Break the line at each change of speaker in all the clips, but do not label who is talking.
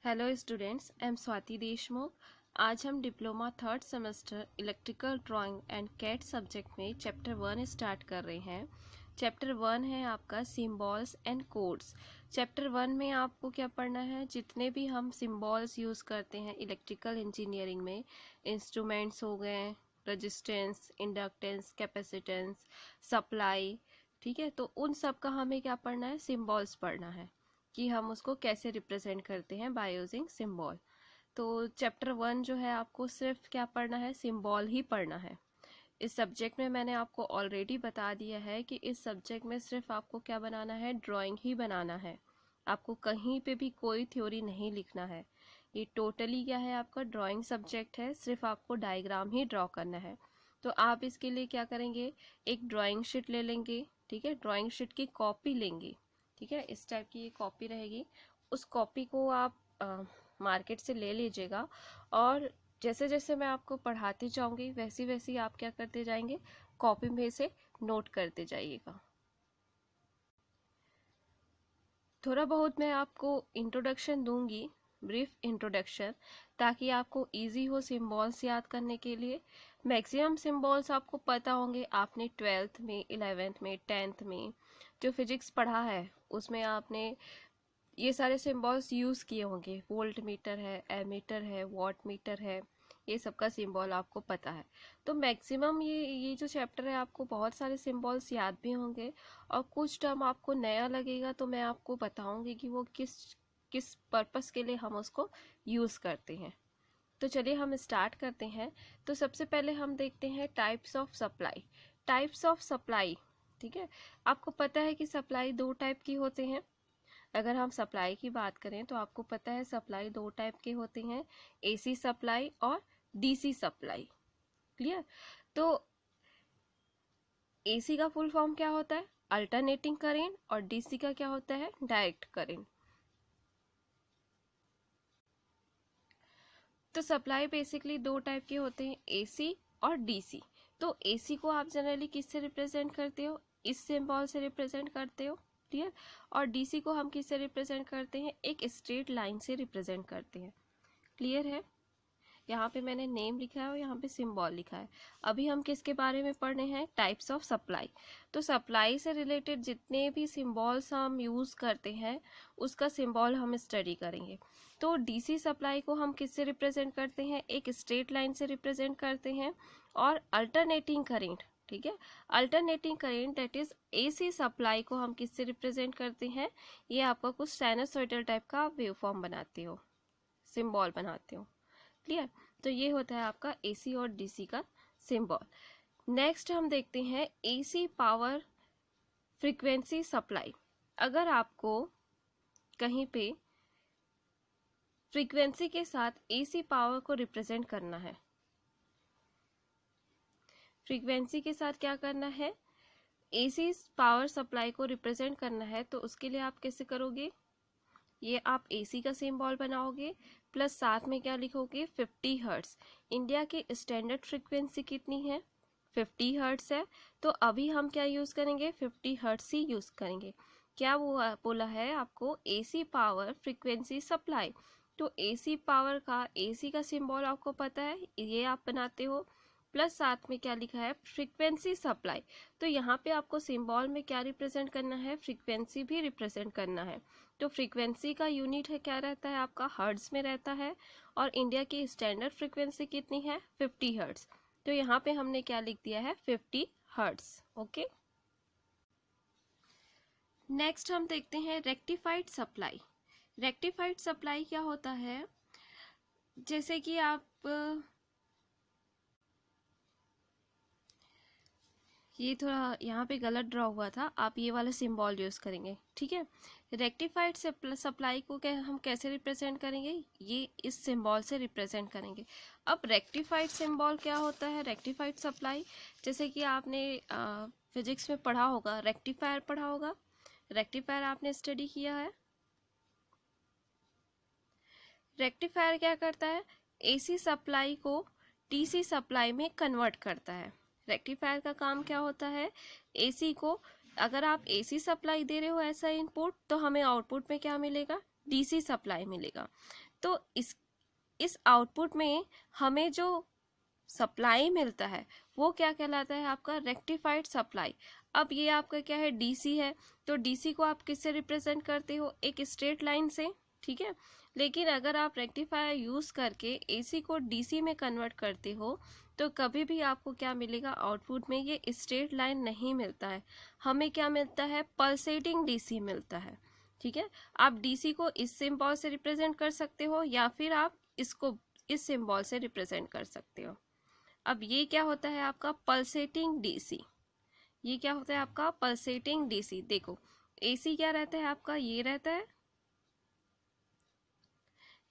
Hello students, I am Swati Deshmukh. आज हम diploma third semester electrical drawing and CAD subject में chapter 1 start कर रहे हैं। चैप्टर 1 है आपका सिंबल्स एंड कोड्स। चैप्टर 1 में आपको क्या पढ़ना है, जितने भी हम सिंबल्स यूज़ करते हैं इलेक्ट्रिकल इंजीनियरिंग में, इंस्ट्रूमेंट्स हो गए, रेजिस्टेंस, इंडक्टेंस, कैपेसिटेंस, सप्लाई, ठीक है। तो उन सब का हमें क्या पढ़ना है, सिंबल्स पढ़ना है कि हम उसको कैसे रिप्रेजेंट करते हैं बाय यूजिंग सिंबल। तो चैप्टर 1 जो है आपको सिर्फ क्या पढ़ना है, सिंबल ही पढ़ना है। इस सब्जेक्ट में मैंने आपको ऑलरेडी बता दिया है कि इस सब्जेक्ट में सिर्फ आपको क्या बनाना है, ड्राइंग ही बनाना है। आपको कहीं पे भी कोई थ्योरी नहीं लिखना है। ये टोटली क्या है, आपका ड्राइंग सब्जेक्ट है, सिर्फ आपको डायग्राम ही ड्रॉ करना है। तो आप इसके लिए क्या करेंगे, एक ड्राइंग शीट ले लेंगे, ठीक है। ड्राइंग शीट की कॉपी लेंगे, ठीक है। इस टाइप की ये कॉपी रहेगी। उस कॉपी को आप मार्केट से ले लीजिएगा और जैसे जैसे मैं आपको पढ़ाती जाऊंगी वैसी वैसी आप क्या करते जाएंगे, कॉपी में से नोट करते जाइएगा। थोड़ा बहुत मैं आपको इंट्रोडक्शन दूंगी, ब्रीफ इंट्रोडक्शन, ताकि आपको इजी हो सिंबल्स याद करने के लिए। मैक्सिमम सिंबल्स आपको पता होंगे, आपने 12th में, 11th में, 10th में जो फिजिक्स पढ़ा है उसमें आपने ये सारे सिंबल्स यूज़ किए होंगे। वोल्ट मीटर है, एमीटर है, वॉट मीटर है, ये सब का सिंबल आपको पता है। तो मैक्सिमम ये जो चैप्टर है आपको बहुत सारे सिंबल्स याद भी होंगे और कुछ टर्म आपको नया लगेगा, तो मैं आपको बताऊंगी कि वो किस किस पर्पस के लिए हम उसको यूज़ करते हैं। तो चलिए हम स्टार्ट करते हैं। तो सबसे पहले हम देखते हैं types of supply. Types of supply, ठीक है। आपको पता है कि सप्लाई दो टाइप की होते हैं। अगर हम सप्लाई की बात करें तो आपको पता है सप्लाई दो टाइप के होते हैं, एसी सप्लाई और डीसी सप्लाई। क्लियर। तो एसी का फुल फॉर्म क्या होता है, अल्टरनेटिंग करेंट, और डीसी का क्या होता है, डायरेक्ट करेंट। तो सप्लाई बेसिकली दो टाइप के होते हैं, एसी और डीसी। तो एसी को आप जनरली किससे रिप्रेजेंट करते हो, इस सिंबल से रिप्रेजेंट करते हो, क्लियर। और डीसी को हम किससे रिप्रेजेंट करते हैं, एक स्ट्रेट लाइन से रिप्रेजेंट करते हैं। क्लियर है। यहाँ पे मैंने नेम लिखा है और यहाँ पे सिंबल लिखा है। अभी हम किसके बारे में पढ़ रहे हैं, टाइप्स ऑफ सप्लाई। तो सप्लाई से रिलेटेड जितने भी सिंबल्स हम यूज़ करते हैं उसका सिंबल हम स्टडी करेंगे। तो डीसी सप्लाई को हम किससे रिप्रेजेंट करते हैं, एक स्ट्रेट लाइन से रिप्रेजेंट करते हैं। और अल्टरनेटिंग करेंट, ठीक है, alternating current that is AC supply को हम किससे रिप्रेजेंट करते हैं, ये आपका कुछ साइनसॉइडल टाइप का वेव फॉर्म बनाते हो, सिंबल बनाते हो। क्लियर। तो ये होता है आपका एसी और डीसी का सिंबल। नेक्स्ट हम देखते हैं एसी पावर फ्रीक्वेंसी सप्लाई। अगर आपको कहीं पे फ्रीक्वेंसी के साथ एसी पावर को रिप्रेजेंट करना है, फ्रीक्वेंसी के साथ क्या करना है, एसी पावर सप्लाई को रिप्रेजेंट करना है, तो उसके लिए आप कैसे करोगे, ये आप एसी का सिंबल बनाओगे प्लस साथ में क्या लिखोगे, 50 हर्ट्स। इंडिया की स्टैंडर्ड फ्रीक्वेंसी कितनी है, 50 हर्ट्स है। तो अभी हम क्या यूज़ करेंगे, 50 हर्ट्स ही यूज़ करेंगे। क्या वो बोला है आपको, एसी पावर फ्रीक्वेंसी सप्लाई। तो एसी पावर का, एसी का सिंबल आपको पता है, ये आप बनाते हो, प्लस साथ में क्या लिखा है, फ्रीक्वेंसी सप्लाई। तो यहाँ पे आपको सिंबल में क्या रिप्रेजेंट करना है, फ्रीक्वेंसी भी रिप्रेजेंट करना है। तो फ्रीक्वेंसी का यूनिट है, क्या रहता है आपका, हर्ट्ज में रहता है। और इंडिया की स्टैंडर्ड फ्रीक्वेंसी कितनी है, 50 हर्ट्ज। तो यहाँ पे हमने क्या लिख दिया है, 50 हर्ट्ज। ओके। नेक्स्ट हम देखते हैं रेक्टिफाइड सप्लाई। रेक्टिफाइड सप्लाई क्या होता है, जैसे कि आप ये थोड़ा यहाँ पे गलत ड्रॉ हुआ था, आप ये वाला सिंबल यूज़ करेंगे, ठीक है। रेक्टिफाइड सप्लाई को हम कैसे रिप्रेजेंट करेंगे, ये इस सिंबल से रिप्रेजेंट करेंगे। अब रेक्टिफाइड सिंबल क्या होता है, रेक्टिफाइड सप्लाई, जैसे कि आपने फिजिक्स में पढ़ा होगा, रेक्टिफायर पढ़ा होगा, रेक्टिफायर आपने स्टडी किया है। रेक्टिफायर क्या करता है, एसी सप्लाई को डीसी सप्लाई में कन्वर्ट करता है। रेक्टिफायर का काम क्या होता है, एसी को, अगर आप एसी सप्लाई दे रहे हो ऐसा इनपुट, तो हमें आउटपुट में क्या मिलेगा, डीसी सप्लाई मिलेगा। तो तो इस आउटपुट में हमें जो सप्लाई मिलता है वो क्या कहलाता है, आपका रेक्टिफाइड सप्लाई। अब ये आपका क्या है, डीसी है, तो डीसी को आप किससे रिप्रेजेंट करते हो, एक स्ट्रेट लाइन से, ठीक है। लेकिन अगर आप रेक्टिफायर यूज करके एसी को डीसी में कन्वर्ट करते हो तो कभी भी आपको क्या मिलेगा, आउटपुट में ये स्ट्रेट लाइन नहीं मिलता है, हमें क्या मिलता है, पल्सेटिंग डीसी मिलता है, ठीक है। आप डीसी को इस सिंबल से रिप्रेजेंट कर सकते हो या फिर आप इसको इस सिंबल से रिप्रेजेंट कर सकते हो। अब ये क्या होता है आपका पल्सेटिंग डीसी, ये क्या होता है आपका पल्सेटिंग डीसी। देखो एसी क्या रहता है आपका, ये रहता है,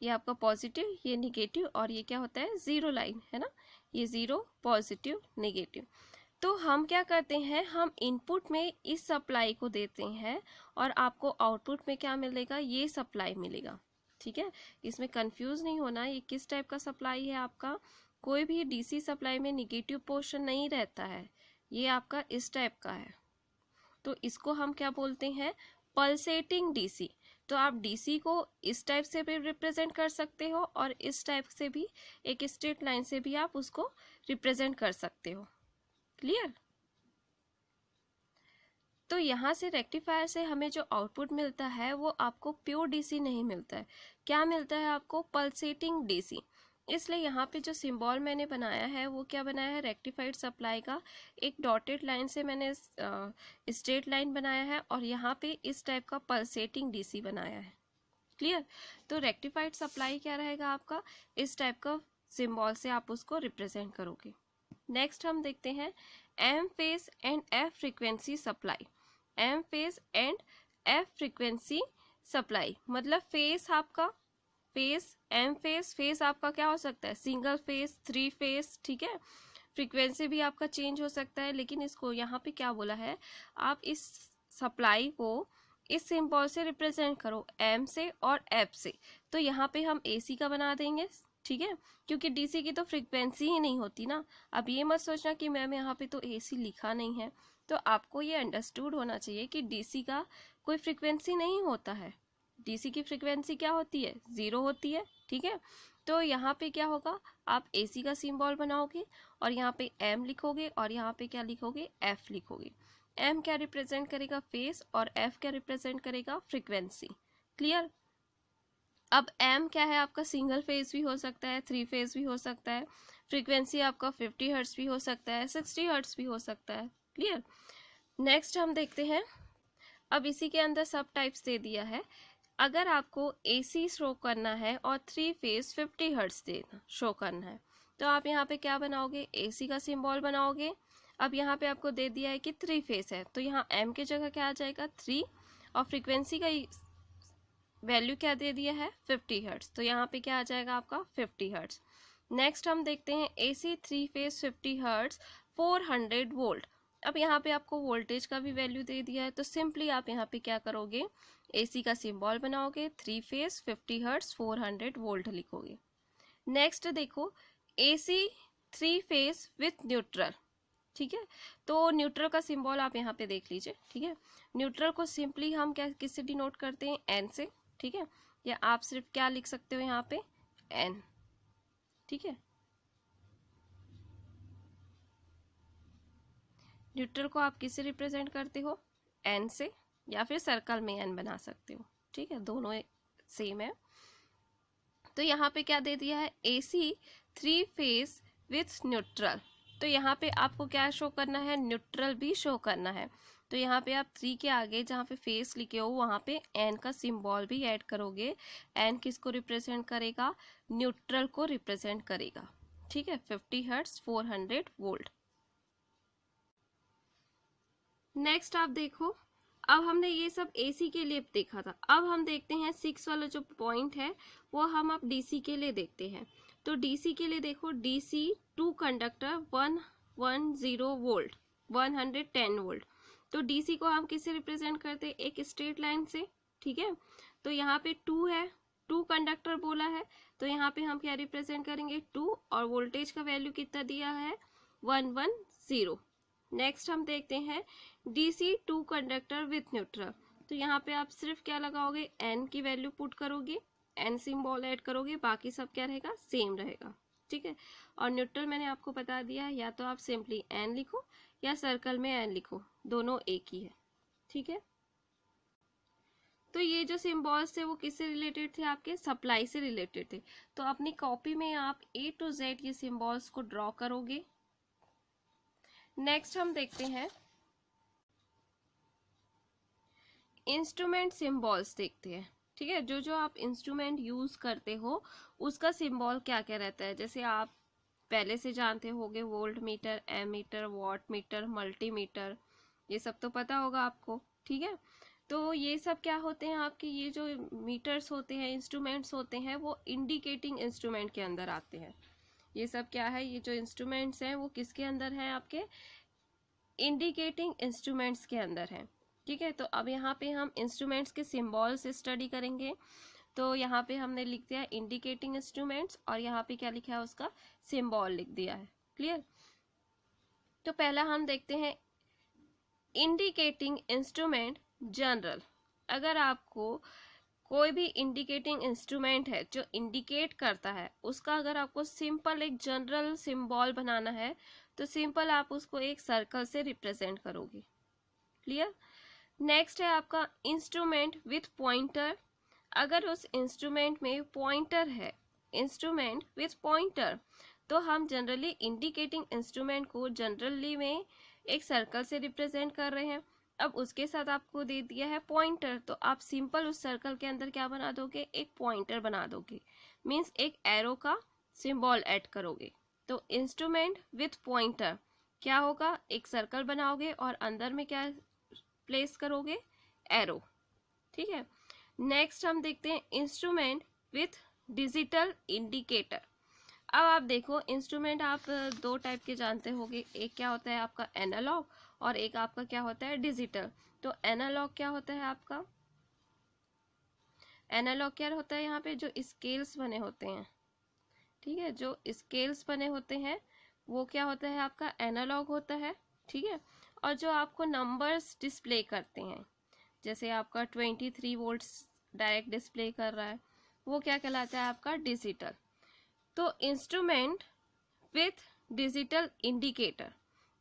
ये आपका पॉजिटिव, ये निगेटिव, और ये क्या होता है, जीरो लाइन है ना, ये जीरो पॉजिटिव निगेटिव। तो हम क्या करते हैं, हम इनपुट में इस सप्लाई को देते हैं और आपको आउटपुट में क्या मिलेगा, ये सप्लाई मिलेगा, ठीक है। इसमें कंफ्यूज नहीं होना, ये किस टाइप का सप्लाई है आपका, कोई भी डीसी सप्लाई में निगेटिव पोर्शन नहीं रहता है, ये आपका इस टाइप का है, तो इसको हम क्या बोलते हैं, पल्सेटिंग डीसी। तो आप डीसी को इस टाइप से भी रिप्रेजेंट कर सकते हो और इस टाइप से भी, एक स्ट्रेट लाइन से भी आप उसको रिप्रेजेंट कर सकते हो, क्लियर। तो यहाँ से रेक्टिफायर से हमें जो आउटपुट मिलता है वो आपको प्योर डीसी नहीं मिलता है, क्या मिलता है आपको, पल्सेटिंग डीसी। इसलिए यहाँ पे जो सिंबल मैंने बनाया है वो क्या बनाया है, रेक्टिफाइड सप्लाई का एक डॉटेड लाइन से मैंने स्ट्रेट लाइन बनाया है और यहाँ पे इस टाइप का पल्सेटिंग डीसी बनाया है, क्लियर। तो रेक्टिफाइड सप्लाई क्या रहेगा आपका, इस टाइप का सिंबल से आप उसको रिप्रेजेंट करोगे। नेक्स्ट हम देखते हैं M phase and F frequency supply. M phase and F frequency supply मतलब फेज आपका, फेज एम फेज, फेज आपका क्या हो सकता है, सिंगल फेज, थ्री फेज, ठीक है। फ्रीक्वेंसी भी आपका चेंज हो सकता है, लेकिन इसको यहाँ पे क्या बोला है, आप इस सप्लाई को इस सिंबल से रिप्रेजेंट करो, एम से और एफ से। तो यहाँ पे हम एसी का बना देंगे, ठीक है, क्योंकि डीसी की तो फ्रीक्वेंसी ही नहीं होती ना। अब ये मत सोचना कि मैम यहाँ पे तो एसी लिखा नहीं है, तो आपको ये अंडरस्टूड होना चाहिए कि डीसी का कोई फ्रीक्वेंसी नहीं होता है, डीसी की फ्रीक्वेंसी क्या होती है, जीरो होती है, ठीक है। तो यहाँ पे क्या होगा, आप एसी का सिंबल बनाओगे और यहाँ पे एम लिखोगे और यहाँ पे क्या लिखोगे, एफ लिखोगे। एम क्या रिप्रेजेंट करेगा, फेस, और एफ क्या रिप्रेजेंट करेगा, फ्रीक्वेंसी, क्लियर। अब एम क्या है आपका, सिंगल फेज भी हो सकता है, थ्री फेज भी हो सकता है, फ्रीक्वेंसी आपका 50 हर्ट्ज भी हो सकता है, 60 हर्ट्ज भी हो सकता है, क्लियर। नेक्स्ट हम देखते हैं, अब इसी के अंदर सब टाइप्स दे दिया है। अगर आपको एसी शो करना है और थ्री फेज 50 हर्ट्ज देना शो करना है, तो आप यहाँ पे क्या बनाओगे, एसी का सिंबल बनाओगे। अब यहाँ पे आपको दे दिया है कि थ्री फेज है, तो यहाँ एम की जगह क्या आ जाएगा, थ्री, और फ्रीक्वेंसी का वैल्यू क्या दे दिया है, 50 हर्ट्ज, तो यहाँ पे क्या आ जाएगा आपका 50 हर्ट्ज। नेक्स्ट हम देखते हैं AC three phase 50 hertz 400 volt. अब यहाँ पे आपको वोल्टेज का भी वैल्यू दे दिया है, तो सिंपली आप यहाँ पे क्या करोगे, एसी का सिंबल बनाओगे, थ्री फेज 50 हर्ट्ज 400 वोल्ट लिखोगे। नेक्स्ट देखो AC three phase with neutral, ठीक है। तो न्यूट्रल का सिंबल आप यहाँ पे देख लीजिए, ठीक है। न्यूट्रल को सिंपली हम क्या किससे डिनोट करते हैं, एन से, ठीक है, या आप सिर्फ क्या लिख सकते हो यहाँ पे, एन, ठीक है। न्यूट्रल को आप किससे रिप्रेजेंट करते हो, एन से, या फिर सर्कल में एन बना सकते हो, ठीक है, दोनों सेम है। तो यहाँ पे क्या दे दिया है, AC three phase with neutral, तो यहाँ पे आपको क्या शो करना है, न्यूट्रल भी शो करना है। तो यहाँ पे आप थ्री के आगे जहाँ पे फेस लिखे हो वहाँ पे एन का सिंबल भी ऐड करोगे। एन किसको रिप्रेजेंट करेगा, न्यूट्रल को रिप्रेजेंट करेगा, ठीक है। 50 हर्ट्ज 400 वोल्ट। नेक्स्ट आप देखो, अब हमने ये सब एसी के लिए देखा था, अब हम देखते हैं 6 वाला जो पॉइंट है वो हम अब डीसी के लिए देखते हैं। तो डीसी के लिए देखो, DC two conductor 110 volt 110 volt. तो डीसी को हम किससे रिप्रेजेंट करते हैं, एक स्ट्रेट लाइन से, ठीक है। तो यहाँ पे टू है, टू कंडक्टर बोला है, तो यहाँ पे हम क्या रिप्रेजेंट करेंगे, टू, और वोल्टेज का वैल्यू कितना दिया है, 110। नेक्स्ट हम देखते हैं DC two conductor with neutral, तो यहाँ पे आप सिर्फ क्या लगाओगे, एन की वैल्यू पुट करोगे, एन सिंबल ऐड करोगे, बाकी सब क्या रहेगा, सेम रहेगा। ठीक है, और न्यूट्रल मैंने आपको बता दिया, या तो आप सिंपली एन लिखो या सर्कल में एन लिखो, दोनों एक ही है। ठीक है, तो ये जो सिंबल्स थे वो किससे रिलेटेड थे, आपके सप्लाई से रिलेटेड थे। तो अपनी कॉपी में आप A to Z ये सिंबल्स को ड्रॉ करोगे। नेक्स्ट हम देखते हैं इंस्ट्रूमेंट सिंबल्स देखते हैं। ठीक है, जो जो आप इंस्ट्रूमेंट यूज करते हो उसका सिंबल क्या क्या रहता है। जैसे आप पहले से जानते होगे volt meter, ammeter, watt meter, multimeter, ये सब तो पता होगा आपको। ठीक है, तो ये सब क्या होते हैं, आपके ये जो मीटर्स होते हैं, इंस्ट्रूमेंट्स होते हैं, वो इंडिकेटिंग इंस्ट्रूमेंट के अंदर आते हैं। ये सब क्या है, ये जो इंस्ट्रूमेंट्स हैं वो किसके अंदर हैं, आपके इंडिकेटिंग इंस्ट्रूमेंट्स के अंदर हैं। ठीक है, तो अब यहाँ पे हम इंस्ट्रूमेंट्स के सिंबल्स स्टडी करेंगे। तो यहाँ पे हमने लिख दिया इंडिकेटिंग इंस्ट्रूमेंट्स, और यहाँ पे क्या लिखा है, उसका सिंबल लिख दिया है। क्लियर, तो पहला हम देखते हैं इंडिकेटिंग इंस्ट्रूमेंट जनरल। अगर आपको कोई भी इंडिकेटिंग इंस्ट्रूमेंट है जो इंडिकेट करता है, उसका अगर आपको सिंपल एक जनरल सिंबल बनाना है तो सिंपल आप उसको एक सर्कल से रिप्रेजेंट करोगे। क्लियर, नेक्स्ट है आपका इंस्ट्रूमेंट विथ पॉइंटर। अगर उस इंस्ट्रूमेंट में पॉइंटर है, इंस्ट्रूमेंट विथ पॉइंटर, तो हम जनरली इंडिकेटिंग इंस्ट्रूमेंट को जनरली में एक सर्कल से रिप्रेजेंट कर रहे हैं। अब उसके साथ आपको दे दिया है पॉइंटर, तो आप सिंपल उस सर्कल के अंदर क्या बना दोगे, एक पॉइंटर बना दोगे, मींस एक एरो का सिंबल ऐड करोगे। तो इंस्ट्रूमेंट विथ पॉइंटर क्या होगा, एक सर्कल बनाओगे और अंदर में क्या प्लेस करोगे, एरो। ठीक है, नेक्स्ट हम देखते हैं इंस्ट्रूमेंट विथ डिजिटल इंडिकेटर। अब आप देखो इंस्ट्रूमेंट आप दो टाइप के जानते होंगे, एक क्या होता है आपका एनालॉग और एक आपका क्या होता है डिजिटल। तो एनालॉग क्या होता है आपका, एनालॉग क्या होता है, यहाँ पे जो स्केल्स बने होते हैं, ठीक है, जो स्केल्स बने होते हैं वो क्या होता है आपका एनालॉग होता है। ठीक है, और जो आपको नंबर्स डिस्प्ले करते हैं, जैसे आपका 23 वोल्ट्स डायरेक्ट डिस्प्ले कर रहा है, वो क्या कहलाता है आपका डिजिटल। तो इंस्ट्रूमेंट विथ डिजिटल इंडिकेटर,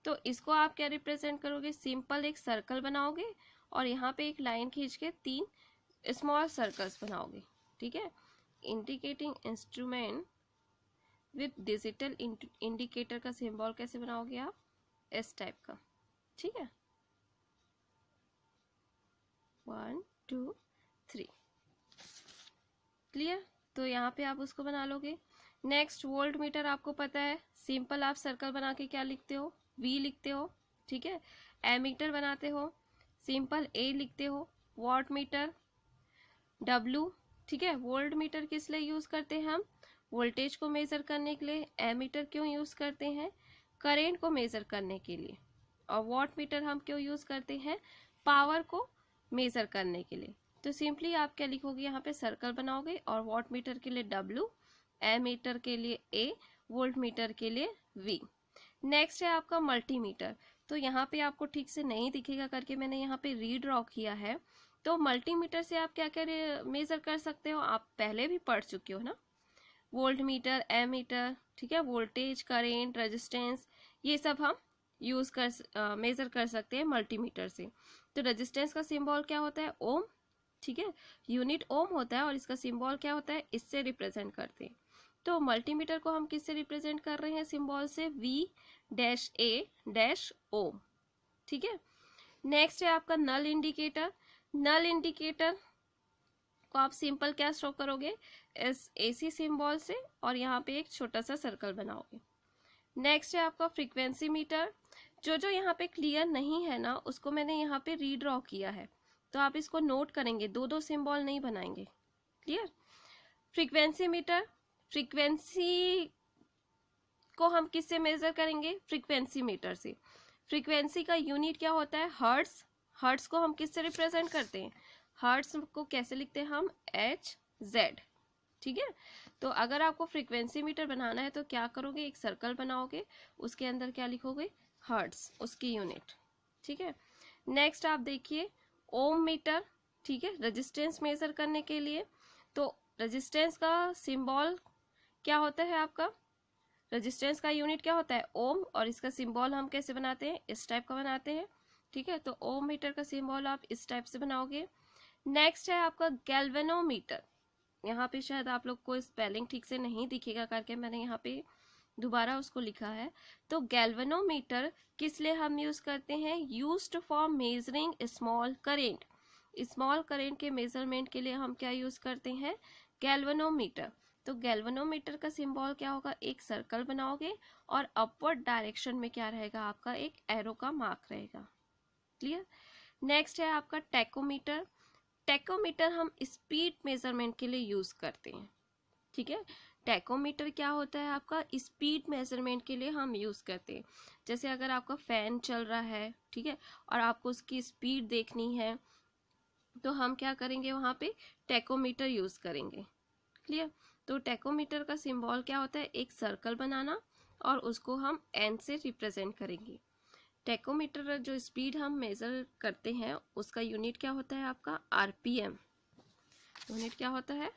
तो इसको आप क्या रिप्रेजेंट करोगे, सिंपल एक सर्कल बनाओगे और यहाँ पे एक लाइन खींच के 3 स्मॉल सर्कल्स बनाओगे। ठीक है, indicating instrument with digital indicator का सिंबल कैसे बनाओगे आप, इस टाइप का। ठीक है, 1 2 3, क्लियर, तो यहाँ पे आप उसको बना लोगे। नेक्स्ट वोल्ट मीटर, आपको पता है सिंपल आप सर्कल बना के क्या लिखते हो, V लिखते हो। ठीक है, एमीटर बनाते हो, सिंपल A लिखते हो। Watt meter W। ठीक है, वोल्ट मीटर किस लिए यूज करते हैं हम, वोल्टेज को मेजर करने के लिए। एमीटर क्यों यूज करते हैं, करेंट को मेजर करने के लिए। और वॉट मीटर हम क्यों यूज करते हैं, पावर को मेजर करने के लिए। तो सिंपली आप क्या लिखोगे, यहाँ पे सर्कल बनाओगे और वॉट मीटर के लिए W, एमीटर के लिए A, वोल्ट मीटर के लिए V। नेक्स्ट है आपका मल्टीमीटर। तो यहाँ पे आपको ठीक से नहीं दिखेगा करके मैंने यहाँ पे रीड्रॉ किया है। तो मल्टीमीटर से आप क्या क्या मेजर कर सकते हो, आप पहले भी पढ़ चुके हो ना, वोल्ट मीटर, एमीटर। ठीक है, वोल्टेज, करेंट, रेजिस्टेंस, ये सब हम यूज कर मेजर कर सकते हैं मल्टीमीटर से। तो रेजिस्टेंस का सिंबल क्या होता है, ओम। ठीक है, यूनिट ओम होता है और इसका सिंबल क्या होता है, इससे रिप्रेजेंट करते हैं। तो मल्टीमीटर को हम किससे रिप्रेजेंट कर रहे हैं, सिंबल से V-A-O। ठीक है, नेक्स्ट है आपका नल इंडिकेटर। नल इंडिकेटर को आप सिंपल क्या शो करोगे, इस AC सिंबल से, और यहाँ पे एक छोटा सा सर्कल बनाओगे। नेक्स्ट है आपका फ्रीक्वेंसी मीटर। जो जो यहाँ पे क्लियर नहीं है ना, उसको मैंने यहाँ पे रीड्रॉ किया है, तो आप इसको नोट करेंगे, दो दो सिंबल नहीं बनाएंगे। क्लियर, फ्रीक्वेंसी मीटर, फ्रीक्वेंसी को हम किससे मेजर करेंगे, फ्रीक्वेंसी मीटर से। फ्रीक्वेंसी का यूनिट क्या होता है, हर्ट्ज। हर्ट्ज को हम किससे रिप्रेजेंट करते हैं, हर्ट्ज को कैसे लिखते हैं हम, HZ। ठीक है, तो अगर आपको फ्रीक्वेंसी मीटर बनाना है तो क्या करोगे, एक सर्कल बनाओगे, उसके अंदर क्या लिखोगे, हर्ट्ज, उसकी यूनिट। ठीक है, नेक्स्ट आप देखिए ओम मीटर। ठीक है, रेजिस्टेंस मेजर करने के लिए। तो रेजिस्टेंस का सिंबल क्या होता है आपका, रेजिस्टेंस का यूनिट क्या होता है, ओम, और इसका सिंबल हम कैसे बनाते हैं, इस टाइप का बनाते हैं। ठीक है, तो ओम मीटर का सिंबल आप इस टाइप से बनाओगे। नेक्स्ट है आपका गैल्वेनोमीटर। यहाँ पे शायद आप लोग को स्पेलिंग ठीक से नहीं दिखेगा करके मैंने यहाँ पे दोबारा उसको लिखा है। तो गैल्वेनोमीटर किस लिए हम यूज करते हैं, used for measuring small current. Small current के मेजरमेंट के लिए हम क्या यूज करते हैं, गैल्वेनोमीटर। तो गैल्वेनोमीटर का सिंबल क्या होगा, एक सर्कल बनाओगे और अपवर्ड डायरेक्शन में क्या रहेगा आपका, एक एरो का मार्क रहेगा। क्लियर। नेक्स्ट है आपका टैकोमीटर। टैकोमीटर हम स्पीड मेजरमेंट के लिए यूज करते हैं। ठीक है, टैकोमीटर क्या होता है आपका, स्पीड मेजरमेंट के लिए हम यूज करते हैं। जैसे अगर आपका फैन चल रहा है, ठीक है, और आपको उसकी स्पीड देखनी है तो हम क्या करेंगे, वहां पे टैकोमीटर यूज करेंगे। क्लियर। तो टैकोमीटर का सिंबल क्या होता है, एक सर्कल बनाना और उसको हम एन से रिप्रेजेंट करेंगे। टैकोमीटर जो स्पीड हम मेजर करते हैं उसका यूनिट क्या होता है आपका, आरपीएम। यूनिट क्या होता है,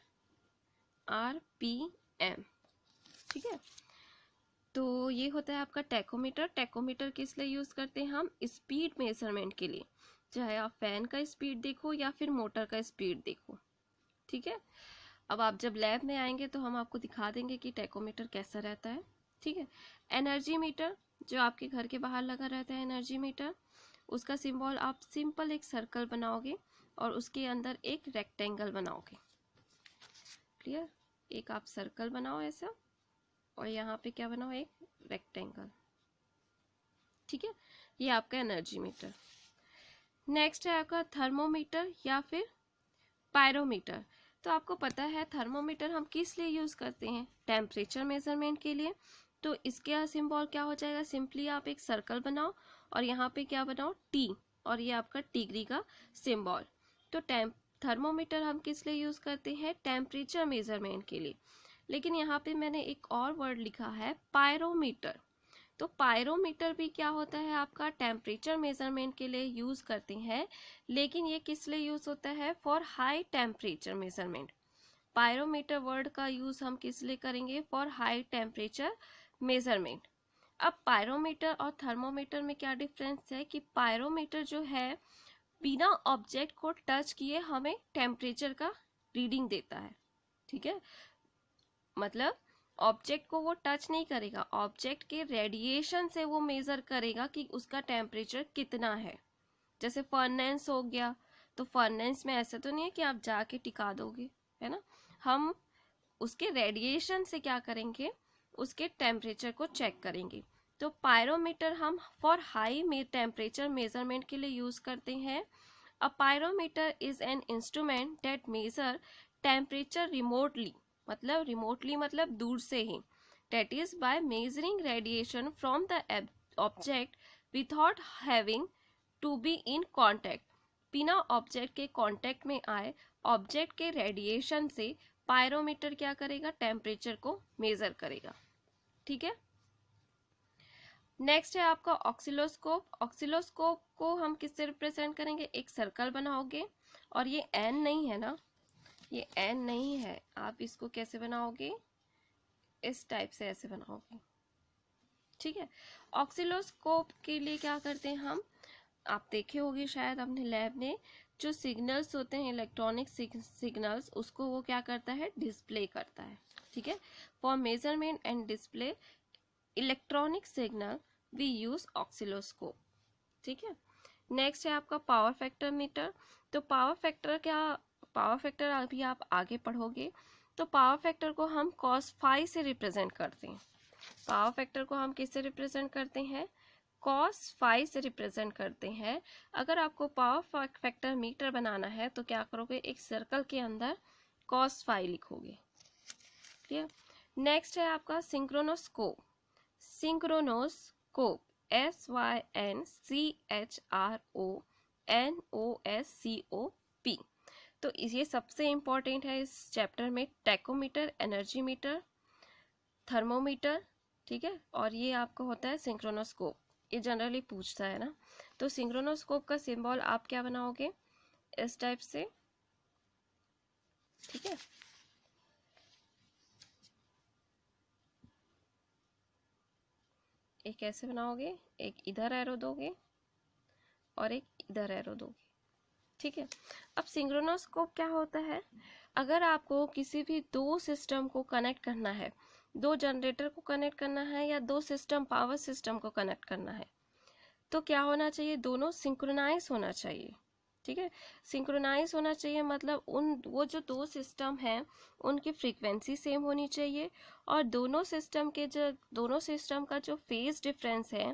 आरपीएम। ठीक है, तो ये होता है आपका टैकोमीटर। टैकोमीटर किस लिए यूज करते हैं हम, स्पीड मेजरमेंट के लिए, चाहे आप फैन का स्पीड देखो या फिर मोटर का स्पीड देखो। ठीक है, अब आप जब लैब में आएंगे तो हम आपको दिखा देंगे कि टैकोमीटर कैसा रहता है। ठीक है, एनर्जी मीटर जो आपके घर के बाहर लगा रहता है, एनर्जी मीटर, उसका सिंबल आप सिंपल एक सर्कल बनाओगे और उसके अंदर एक रेक्टेंगल बनाओगे। क्लियर, एक आप सर्कल बनाओ ऐसा और यहाँ पे क्या बनाओ, एक रेक्टेंगल। ठीक है, ये आपका एनर्जी मीटर। नेक्स्ट है आपका थर्मोमीटर या फिर पायरोमीटर। तो आपको पता है थर्मोमीटर हम किस लिए यूज करते हैं, टेम्परेचर मेजरमेंट के लिए। तो इसके सिंबल क्या हो जाएगा, सिंपली आप एक सर्कल बनाओ और यहाँ पे क्या बनाओ, टी, और ये आपका डिग्री का सिंबल। तो थर्मोमीटर हम किस लिए यूज करते हैं, टेम्परेचर मेजरमेंट के लिए। लेकिन यहाँ पे मैंने एक और वर्ड लिखा है, पायरोमीटर। तो पायरोमीटर भी क्या होता है आपका, टेम्परेचर मेजरमेंट के लिए यूज करते हैं, लेकिन ये किस लिए यूज होता है, for high temperature measurement. Pyrometer word का यूज हम किस लिए करेंगे, फॉर हाई टेम्परेचर मेजरमेंट। अब पायरोमीटर और थर्मोमीटर में क्या डिफरेंस है कि पायरोमीटर जो है बिना ऑब्जेक्ट को टच किए हमें टेम्परेचर का रीडिंग देता है। ठीक है, मतलब ऑब्जेक्ट को वो टच नहीं करेगा, ऑब्जेक्ट के रेडिएशन से वो मेजर करेगा कि उसका टेम्परेचर कितना है। जैसे फर्नेस हो गया, तो फर्नेस में ऐसा तो नहीं है कि आप जाके टिका दोगे, है ना, हम उसके रेडिएशन से क्या करेंगे, उसके टेम्परेचर को चेक करेंगे। तो पायरोमीटर हम फॉर हाई टेम्परेचर मेजरमेंट के लिए यूज करते हैं। A pyrometer is an instrument that measure temperature remotely मतलब दूर से ही, that is by measuring radiation from the object without having to be in contact। बिना ऑब्जेक्ट के कांटेक्ट में आए ऑब्जेक्ट के रेडिएशन से पायरोमीटर क्या करेगा, टेम्परेचर को मेजर करेगा। ठीक है, नेक्स्ट है आपका ऑक्सिलोस्कोप। ऑक्सिलोस्कोप को हम किससे रिप्रेजेंट करेंगे, एक सर्कल बनाओगे और ये एन नहीं है ना, ये एन नहीं है, आप इसको कैसे बनाओगे, इस टाइप से ऐसे बनाओगे। ठीक है, ऑक्सिलोस्कोप के लिए क्या करते हैं हम, आप देखे होंगे शायद अपने लैब में, जो सिग्नल्स होते हैं इलेक्ट्रॉनिक सिग्नल्स, उसको वो क्या करता है, डिस्प्ले करता है। ठीक है, for measurement and display electronic signal we use oscilloscope. ठीक है, नेक्स्ट है आपका पावर फैक्टर मीटर। तो पावर फैक्टर अभी आप आगे पढ़ोगे। तो पावर फैक्टर को हम cos फाई से रिप्रेजेंट करते हैं। पावर फैक्टर को हम किससे रिप्रेजेंट करते हैं, cos फाई से रिप्रेजेंट करते हैं। अगर आपको पावर फैक्टर मीटर बनाना है तो क्या करोगे, एक सर्कल के अंदर cos फाई लिखोगे। क्लियर। नेक्स्ट है आपका सिंक्रोनोस्कोप। सिंक्रोनोस्कोप SYNCHRONOSCOP। तो ये सबसे इंपॉर्टेंट है इस चैप्टर में, टैकोमीटर, एनर्जी मीटर, थर्मोमीटर। ठीक है, और ये आपका होता है सिंक्रोनोस्कोप, ये जनरली पूछता है ना। तो सिंक्रोनोस्कोप का सिंबल आप क्या बनाओगे, इस टाइप से। ठीक है, एक ऐसे बनाओगे, एक इधर एरो दोगे और एक इधर एरो दोगे, ठीक है। अब सिंक्रोनोस्कोप क्या होता है, अगर आपको किसी भी दो सिस्टम को कनेक्ट करना है, दो जनरेटर को कनेक्ट करना है या दो सिस्टम पावर सिस्टम को कनेक्ट करना है, तो क्या होना चाहिए, दोनों सिंक्रोनाइज होना चाहिए, ठीक है। सिंक्रोनाइज होना चाहिए मतलब वो जो दो सिस्टम हैं उनकी फ्रीक्वेंसी सेम होनी चाहिए और दोनों सिस्टम का जो फेज डिफरेंस है,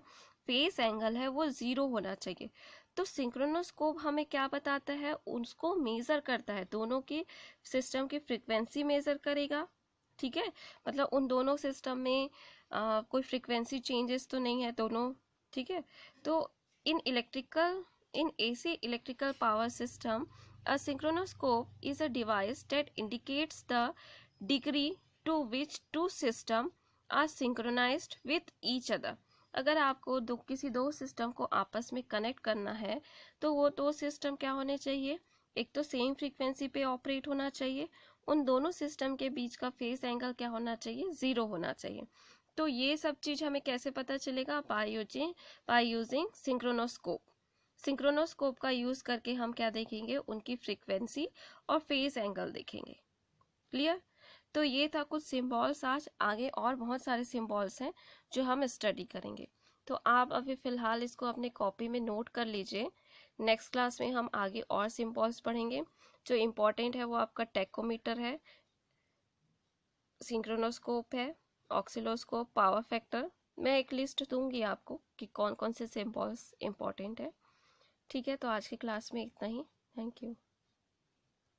फेस एंगल है, वो 0 होना चाहिए। तो सिंक्रोनोस्कोप हमें क्या बताता है, उसको मेजर करता है, दोनों की सिस्टम की फ्रीक्वेंसी मेजर करेगा, ठीक है। मतलब उन दोनों सिस्टम में कोई फ्रीक्वेंसी चेंजेस तो नहीं है दोनों, ठीक है। तो in AC electrical power system, a synchronoscope is a device that indicates the degree to which two systems are synchronized with each other. अगर आपको किसी दो सिस्टम को आपस में कनेक्ट करना है तो वो दो सिस्टम क्या होने चाहिए, एक तो सेम फ्रीक्वेंसी पे ऑपरेट होना चाहिए, उन दोनों सिस्टम के बीच का फेस एंगल क्या होना चाहिए, 0 होना चाहिए। तो ये सब चीज हमें कैसे पता चलेगा, बाय यूजिंग सिंक्रोनोस्कोप। सिंक्रोनोस्कोप का यूज करके हम क्या देखेंगे, उनकी फ्रीक्वेंसी और फेस एंगल देखेंगे। क्लियर। तो ये था कुछ सिंबल्स, आज आगे और बहुत सारे सिंबल्स हैं जो हम स्टडी करेंगे। तो आप अभी फिलहाल इसको अपने कॉपी में नोट कर लीजिए, नेक्स्ट क्लास में हम आगे और सिंबल्स पढ़ेंगे। जो इम्पोर्टेंट है वो आपका टेकोमीटर है, सिंक्रोनोस्कोप है, ऑक्सिलोस्कोप, पावर फैक्टर। मैं एक लिस्ट दूंगी आपको कि कौन कौन से सिंबल्स इम्पोर्टेंट है, ठीक है। तो आज की क्लास में इतना ही, थैंक यू।